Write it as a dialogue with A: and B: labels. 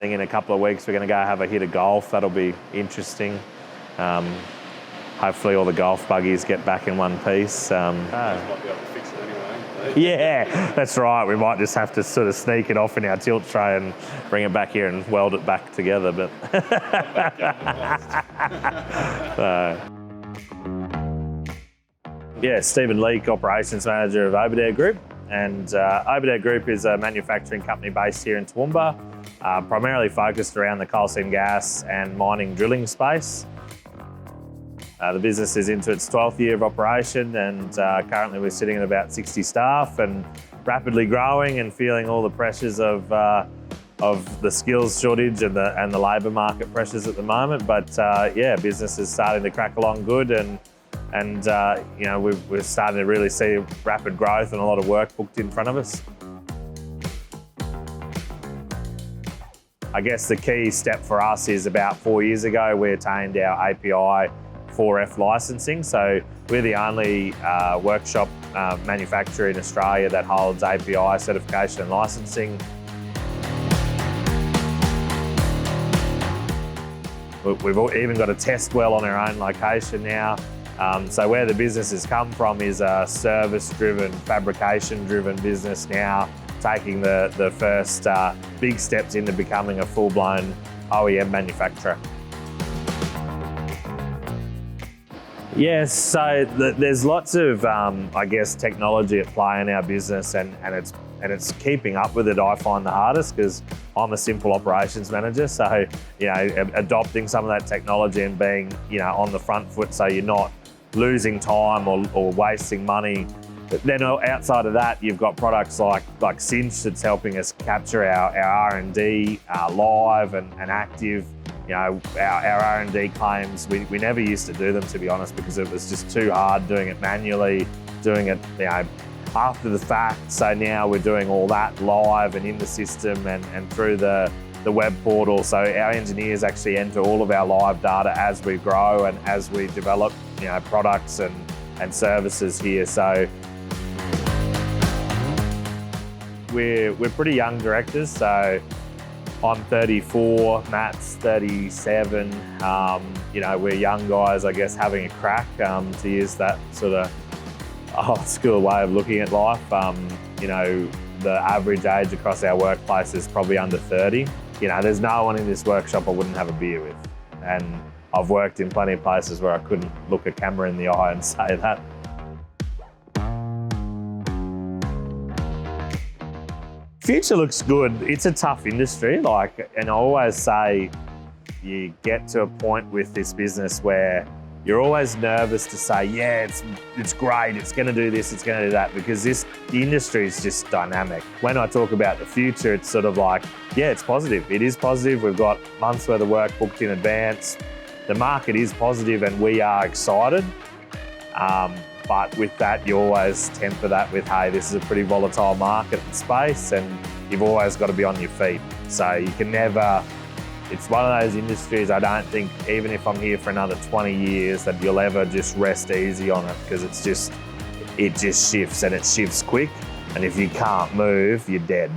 A: I think in a couple of weeks we're going to go have a hit of golf. That'll be interesting. Hopefully all the golf buggies get back in one piece.
B: Might be able to fix it anyway.
A: Yeah, that's right. We might just have to sort of sneak it off in our tilt tray and bring it back here and weld it back together. But yeah, Stephen Leake, Operations Manager of Obadare Group. And Obadare Group is a manufacturing company based here in Toowoomba, primarily focused around the coal seam gas and mining drilling space. The business is into its 12th year of operation, and currently we're sitting at about 60 staff and rapidly growing and feeling all the pressures of the skills shortage and the labour market pressures at the moment. But yeah, business is starting to crack along good, and you know, we're starting to really see rapid growth and a lot of work booked in front of us. I guess the key step for us is about 4 years ago, we attained our API 4F licensing. So we're the only workshop manufacturer in Australia that holds API certification and licensing. We've even got a test well on our own location now. So where the business has come from is a service-driven, fabrication-driven business now, taking the first big steps into becoming a full-blown OEM manufacturer. Yes, so there's lots of, I guess, technology at play in our business, and it's keeping up with it I find the hardest, because I'm a simple operations manager. So, you know, adopting some of that technology and being, you know, on the front foot so you're not losing time or wasting money. But then outside of that, you've got products like Cinch that's helping us capture our R&D live and active. You know, our R&D claims, we never used to do them, to be honest, because it was just too hard doing it manually, doing it, you know, after the fact. So now we're doing all that live and in the system and through the web portal. So our engineers actually enter all of our live data as we grow and as we develop, you know, products and services here. So we're pretty young directors. So I'm 34, Matt's 37. You know, we're young guys, I guess, having a crack, to use that sort of old school way of looking at life. You know, the average age across our workplace is probably under 30. You know, there's no one in this workshop I wouldn't have a beer with. And I've worked in plenty of places where I couldn't look a camera in the eye and say that. Future looks good. It's a tough industry, and I always say you get to a point with this business where you're always nervous to say, yeah, it's great, it's going to do this, it's going to do that, because the industry is just dynamic. When I talk about the future, it's sort of like, yeah, it's positive. It is positive. We've got months worth of work booked in advance. The market is positive and we are excited. But with that, you always temper that with, hey, this is a pretty volatile market and space, and you've always got to be on your feet. So you can never, it's one of those industries I don't think, even if I'm here for another 20 years, that you'll ever just rest easy on it, because it just shifts, and it shifts quick. And if you can't move, you're dead.